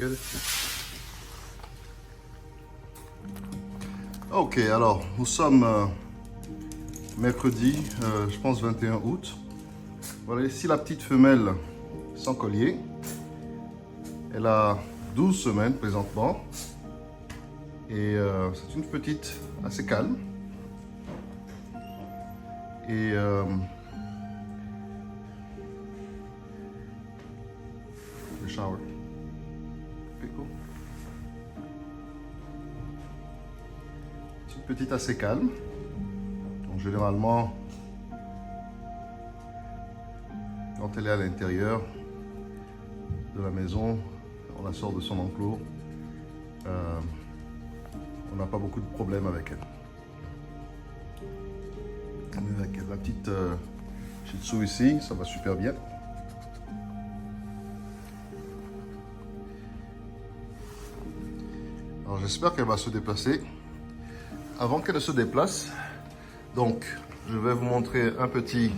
Good. Ok, alors nous sommes mercredi, je pense 21 août. Voilà ici la petite femelle sans collier. Elle a 12 semaines présentement. Et c'est une petite assez calme. Et le shower. Pico. C'est une petite assez calme. Donc généralement, quand elle est à l'intérieur de la maison, on la sort de son enclos. On n'a pas beaucoup de problèmes avec elle. Avec la petite Shih Tzu ici, ça va super bien. Alors j'espère qu'elle va se déplacer. Avant qu'elle ne se déplace, donc je vais vous montrer un petit...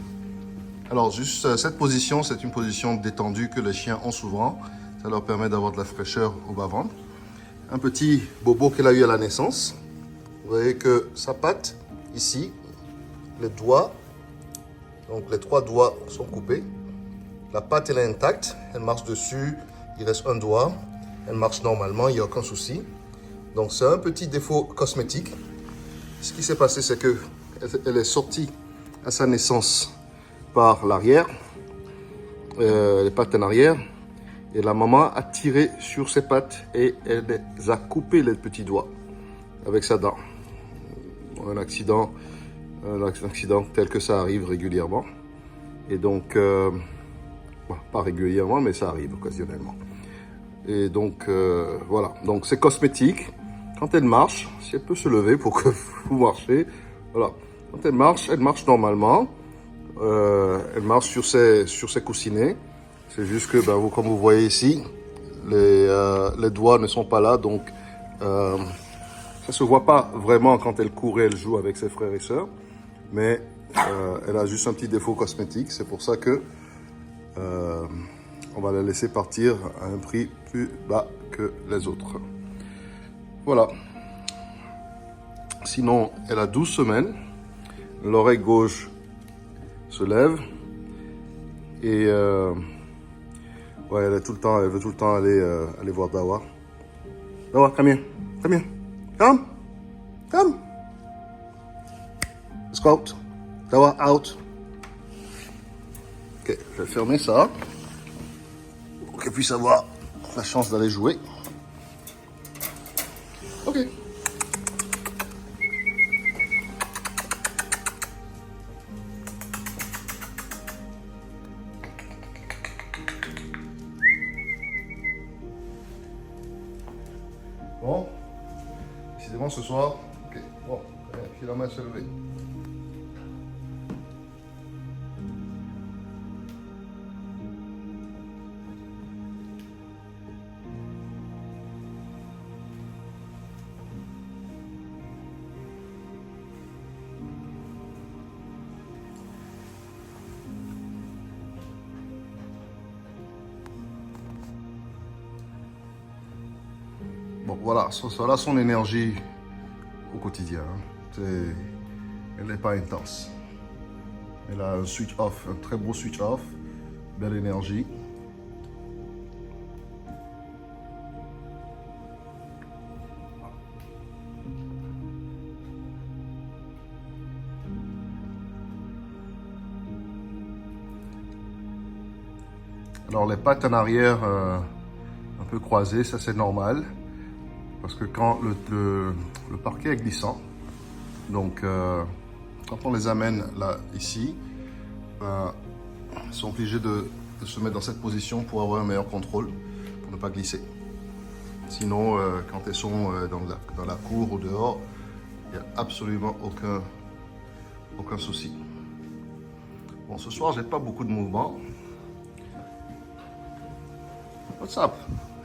Alors juste cette position, c'est une position détendue que les chiens ont souvent. Ça leur permet d'avoir de la fraîcheur au bas-ventre. Un petit bobo qu'elle a eu à la naissance. Vous voyez que sa patte, ici, les doigts, donc les 3 doigts sont coupés. La patte, elle est intacte, elle marche dessus, il reste un doigt. Elle marche normalement, il n'y a aucun souci. Donc c'est un petit défaut cosmétique. Ce qui s'est passé, c'est qu'elle est sortie à sa naissance par l'arrière, les pattes en arrière. Et la maman a tiré sur ses pattes et elle les a coupé les petits doigts avec sa dent. Un accident tel que ça arrive régulièrement. Et donc, pas régulièrement, mais ça arrive occasionnellement. Et donc, voilà. Donc, c'est cosmétique. Quand elle marche, si elle peut se lever pour que vous marchez, voilà. Quand elle marche normalement. Elle marche sur ses coussinets. C'est juste que, comme vous voyez ici, les doigts ne sont pas là, donc ça ne se voit pas vraiment quand elle court et elle joue avec ses frères et sœurs. Mais elle a juste un petit défaut cosmétique. C'est pour ça que on va la laisser partir à un prix plus bas que les autres. Voilà. Sinon, elle a 12 semaines. L'oreille gauche se lève. Et ouais, elle veut tout le temps aller voir Dawa. Dawa, come here. Come here. Come. Let's go out. Dawa, out. Ok, je vais fermer ça. Pour qu'elle puisse avoir la chance d'aller jouer. Ok. Bon, décidément ce soir, ok, bon, finalement elle s'est levée. Bon, voilà, voilà son énergie au quotidien. Elle n'est pas intense. Elle a un switch off, un très beau switch off, belle énergie. Alors les pattes en arrière un peu croisées, ça c'est normal. Parce que quand le parquet est glissant, donc quand on les amène là, ici, ils sont obligés de se mettre dans cette position pour avoir un meilleur contrôle, pour ne pas glisser. Sinon, quand elles sont dans la cour ou dehors, il n'y a absolument aucun souci. Bon, ce soir, j'ai pas beaucoup de mouvements. What's up?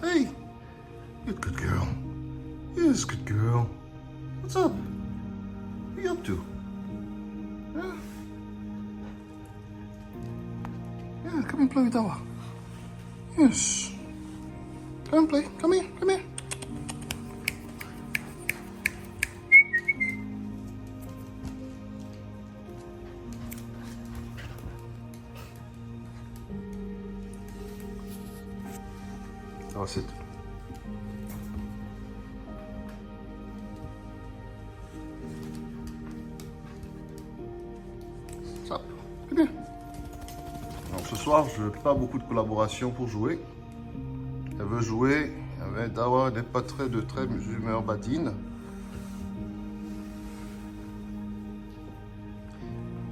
Hey, you're a good girl. Yes, good girl. What's up? What are you up to? Yeah, yeah, come and play with Dawa. Yes. Come on, play. Come here. Come here. Ça va, c'est tout. Ça, c'est bien. Alors ce soir, je n'ai pas beaucoup de collaboration pour jouer. Elle veut jouer, mais Dawa n'est pas très humeur badine.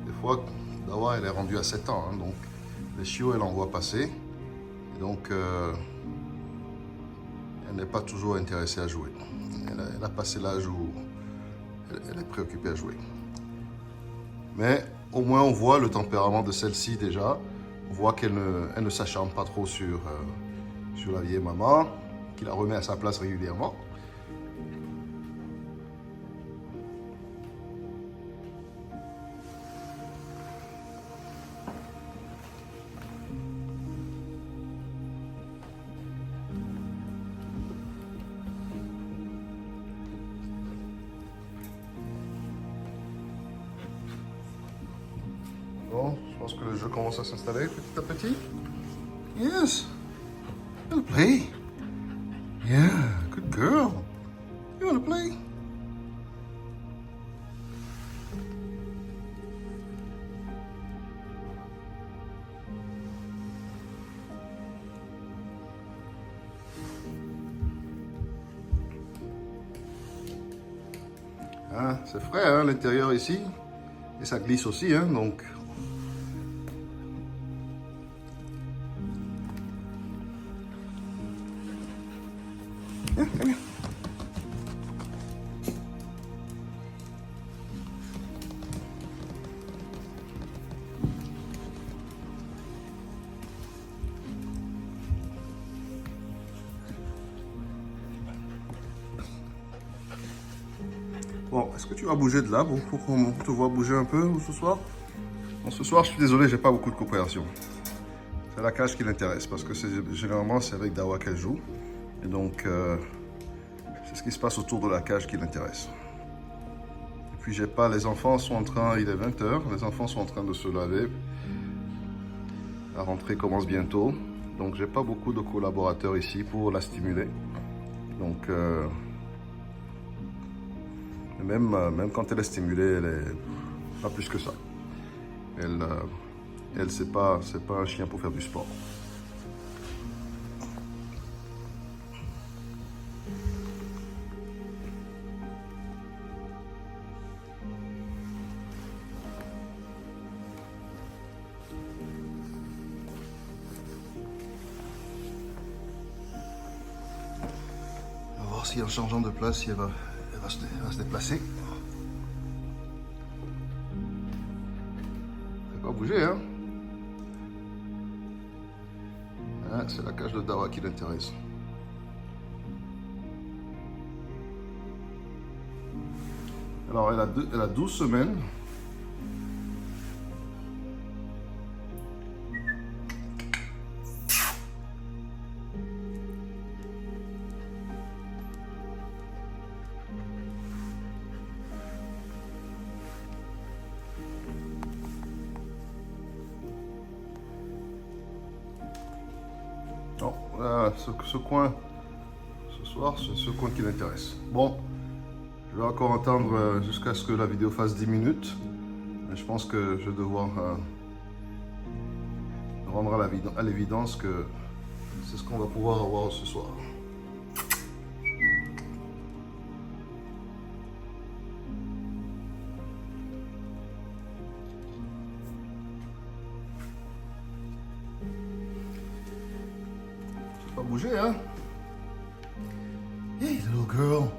Des fois, Dawa, elle est rendue à 7 ans, hein, donc les chiots, elle en voit passer. Et donc, elle n'est pas toujours intéressée à jouer. Elle a passé l'âge où elle est préoccupée à jouer. Mais au moins, on voit le tempérament de celle-ci déjà. On voit qu'elle ne s'acharne pas trop sur la vieille maman, qui la remet à sa place régulièrement. Bon, je pense que le jeu commence à s'installer petit à petit. Yes. You wanna play? Yeah, good girl. You wanna play? Ah, c'est frais, hein, l'intérieur ici. Et ça glisse aussi, hein, donc... Yeah, come here. Bon, est-ce que tu vas bouger de là pour qu'on te voit bouger un peu ce soir? Bon, ce soir, je suis désolé, j'ai pas beaucoup de coopération. C'est la cage qui l'intéresse parce que généralement, c'est avec Dawa qu'elle joue. Et donc, c'est ce qui se passe autour de la cage qui l'intéresse. Et puis, j'ai pas, les enfants sont en train, il est 20 h, les enfants sont en train de se laver. La rentrée commence bientôt. Donc, j'ai pas beaucoup de collaborateurs ici pour la stimuler. Donc, même quand elle est stimulée, elle est pas plus que ça. Elle c'est pas un chien pour faire du sport. On va voir si en changeant de place, si elle va se déplacer. Elle va pas bouger, hein. Ah, c'est la cage de Dawa qui l'intéresse. Alors, elle a 12 semaines. Non, voilà, ce coin, ce soir, c'est ce coin qui l'intéresse. Bon, je vais encore attendre jusqu'à ce que la vidéo fasse 10 minutes. Mais je pense que je vais devoir rendre à l'évidence que c'est ce qu'on va pouvoir avoir ce soir. Pas bouger, hein? Hey, little girl.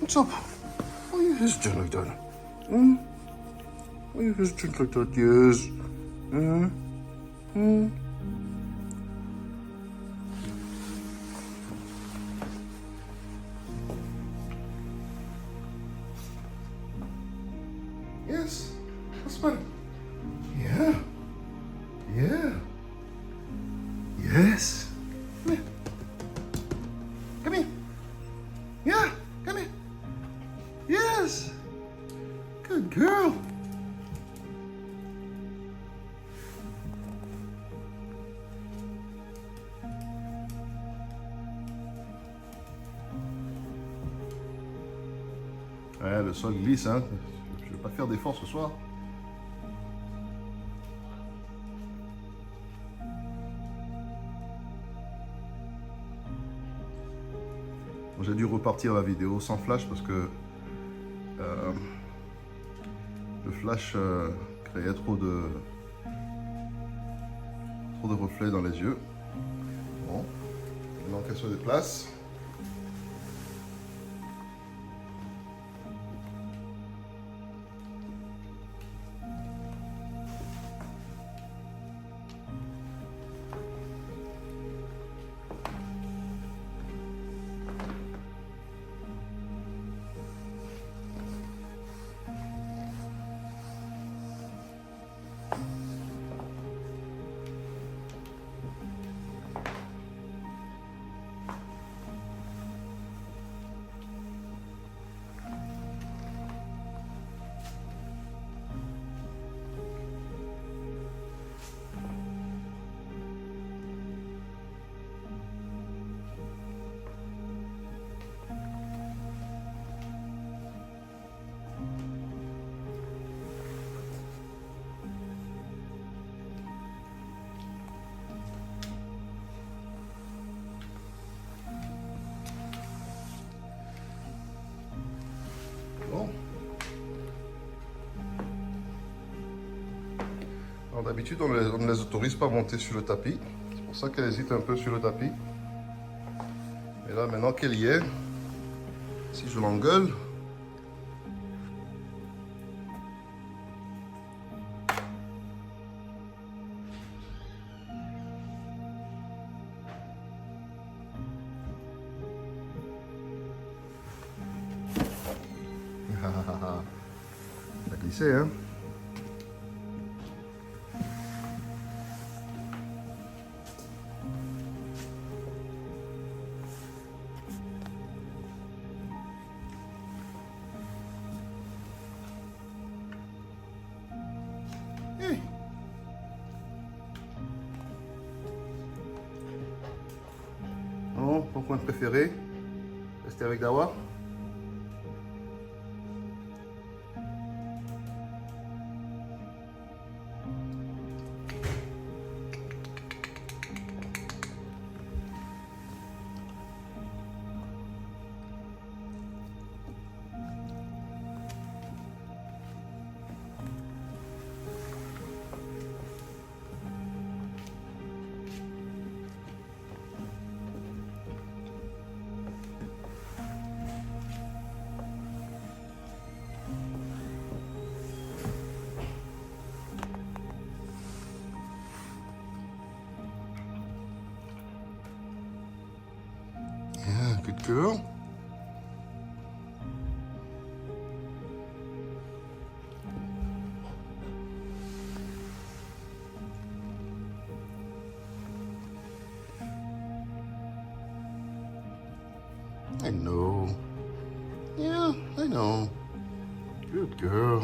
What's up? Why are you hesitant like that? Hmm? Why are you hesitant like that? Yes. Yes. What's fun? Yeah. Yes. Come here. Come here. Yeah, come here. Yes. Good girl. Ouais, le sol glisse, hein. Je vais pas faire d'effort ce soir. J'ai dû repartir la vidéo sans flash parce que le flash créait trop de reflets dans les yeux. Bon, maintenant qu'elle se déplace. Bon. Alors d'habitude, on ne les autorise pas à monter sur le tapis. C'est pour ça qu'elle hésite un peu sur le tapis. Mais là, maintenant qu'elle y est, si je l'engueule, ça a glissé, hein? Hey. Non, ton coin préféré? Rester avec Dawa? Yeah, good girl. I know. Yeah, I know. Good girl.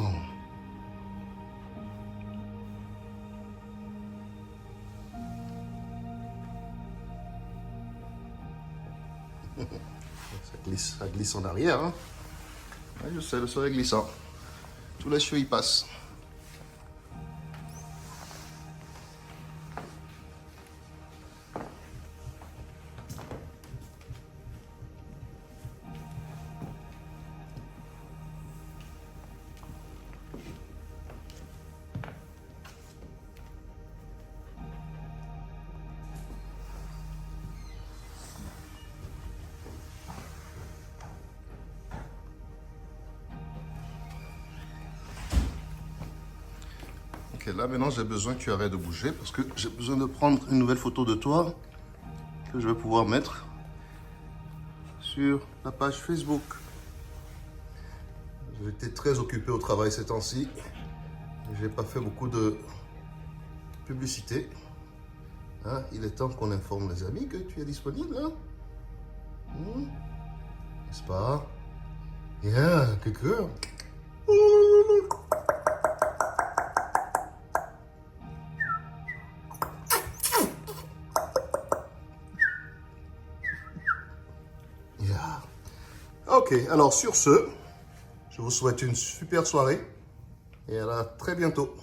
Ça glisse en arrière. Hein. Ouais, je sais, le sol est glissant. Tous les cheveux y passent. Ok, là maintenant j'ai besoin que tu arrêtes de bouger parce que j'ai besoin de prendre une nouvelle photo de toi que je vais pouvoir mettre sur la page Facebook. J'étais très occupé au travail ces temps-ci. J'ai pas fait beaucoup de publicité. Hein, il est temps qu'on informe les amis que tu es disponible. Hein? N'est-ce pas? Yeah, good girl. Yeah. Ok, alors sur ce, je vous souhaite une super soirée et à très bientôt.